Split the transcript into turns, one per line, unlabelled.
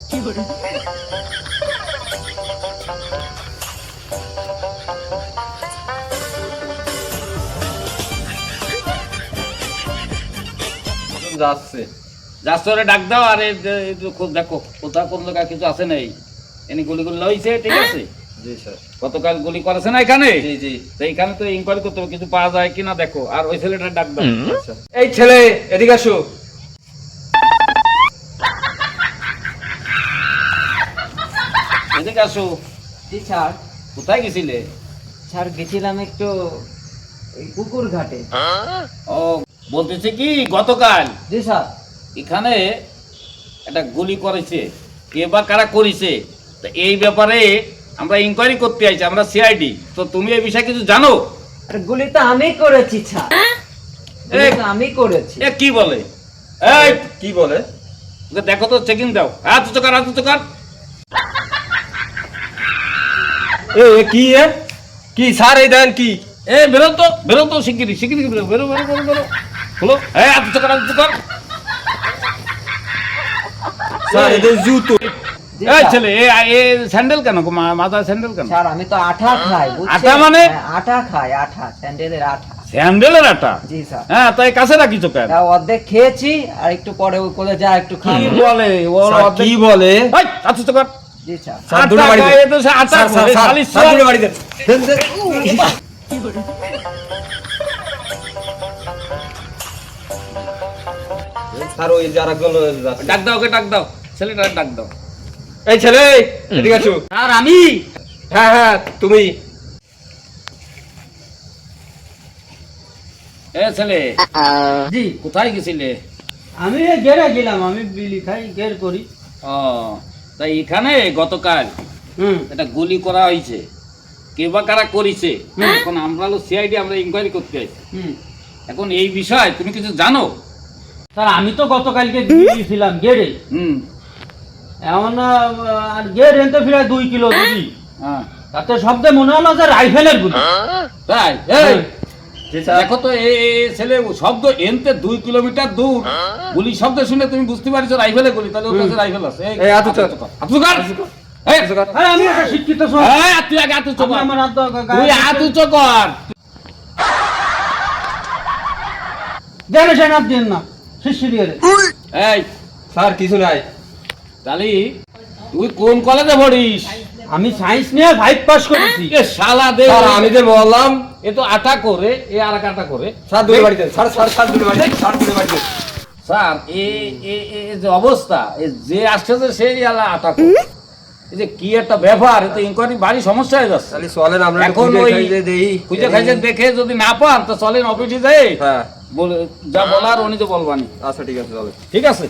যাচ্ছে যাচ্ছে ওরে ডাক দাও। আর দেখো কোথাও কোন জায়গায় কিছু আছে নাই, এনে গুলিগুলো হয়েছে, ঠিক আছে?
জি স্যার।
গতকাল গুলি করেছে না এখানে?
জি জি।
তো এইখানে তো ইনকোয়ারি করতে হবে, কিছু পাওয়া যায় কিনা দেখো। আর ওই ছেলেটা ডাক দাও।
আচ্ছা। এই ছেলে এদিকে আসো।
এদিকে আসো।
জি স্যার।
কোথায় গেছিলে?
স্যার গেছিলাম একটু ওই পুকুর ঘাটে।
ও, বলতেছে কি গতকাল
জি স্যার।
এখানে একটা গুলি করেছে, কে বা কারা করেছে, তো এই ব্যাপারে আমরা ইনকোয়ারি করতে আইছি, আমরা সিআইডি। তো তুমি এই বিষয়ে কিছু জানো?
আর গুলি তো আমি করেছি স্যার, গুলি তো আমি করেছি।
এ কি বলে? এই
কি বলে?
ওকে দেখো তো, চেকিং দাও। হাত উঁচু কর, হাত উঁচু কর।
এ কি কি স্যার? এই দেন কি?
এ বেরো তো শিগগিরি শিগগিরি বেরো বেরো বেরো বেরো বেরো। হলো, এই হাত উঁচু কর, হাত উঁচু কর।
স্যার এদের জুতো।
জি
এই
স্যার।
ছেলে, এ স্যান্ডেল কেন? মাথা স্যান্ডেল কেন?
স্যার আমি তো আঠা খাই, বুঝছেন?
আটা মানে?
হ্যাঁ, আঠা খাই, আঠা, স্যান্ডেলের আঠা।
স্যান্ডেলের আটা?
জি স্যার।
হ্যাঁ, তাই কাছে রাখি চোখে।
তা অর্ধেক খেয়েছি, আর একটু পরে ওই করে যা একটু
কি
খাবো।
বলে ওর?
স্যার, কি বলে?
এই হাত উঁচু কর।
জি স্যার।
স্যার, দুটো বাড়ি দেন।
আটা খায়, এ তো সে আটা
স্যার, স্যার,
খায়,
স্যার,
শালিশ
স্যার,
চল।
দুটো বাড়ি দেন। দেন, দেন। স্যার ওই যারা গেলো যাচ্ছে।
ডাক দাও, ওকে ডাক দাও, ছেলেটা ডাক দাও।
এই ছেলে এদিকে আসো।
আর আমি?
হ্যাঁ হ্যাঁ তুমি।
এ ছেলে,
জি
কোথায় গেছিলে?
আমি গেরে গেলাম, আমি বিলি খাই, গের করি।
ও, তাই এখানে গতকাল একটা গুলি করা হয়েছে, কে বা কারা করেছে, এখন আমরা হলো সিআইডি, আমরা ইনকোয়ারি করতে আইছি। এখন এই বিষয় তুমি কিছু জানো?
স্যার আমি তো গতকালকে গিয়েছিলাম গেড়ে,
হুম,
এমন আর গেড় এনতে ফিরে 2 কিলো গুলি,
হ্যাঁ,
তাতে শব্দে মনে হলো যে রাইফেলের গুলি।
তাই? এই
জি স্যার।
দেখো তো, এই ছেলে শব্দ এনতে 2 কিলোমিটার দূর গুলি শব্দ শুনে তুমি বুঝতে পারছো রাইফেলের গুলি, তাহলে ওর কাছে রাইফেল আছে।
এই হাত উঁচু কর।
হাত উঁচু কর। এই,
আরে আমি একটা শিক্ষিত সব,
এই, তুই আগে হাত উঁচু
আমি
কর।
আমার হাত
তুই হাত উঁচু কর।
গেড়ে সে নাপ দিন না শিষ্যি দিয়ে।
এই
স্যার কিছু নাই।
তালি, তুই কোন কলেজে পড়িস?
আমি সায়েন্স নিয়ে 5 পাস করেছি।
এ শালা দে,
স্যার আমি যে বললাম।
এ তো আটা করে, এ আর এক আটা করে।
স্যার দুটো বাড়ি দেন। স্যার স্যার স্যার দুটো বাড়ি দেন। স্যার দুটো বাড়ি দেন।
স্যার এ যে অবস্থা, এ যে আসছে সেই আলা আটা করে। এই যে কি একটা ব্যাপার, এ তো ইনকোয়ারি বাড়ি সমস্যা হয়ে যাচ্ছে।
তাহলে চলেন আমরা একটু
এখন
খুঁজে
ওই
খাইয়ে দেই।
খুঁজে খাইছে দেখে যদি না পান তো চলেন অফিসে যাই,
হ্যাঁ
বলে যা বলার উনি তো বলবানি।
আচ্ছা ঠিক আছে চলেন।
ঠিক আছে?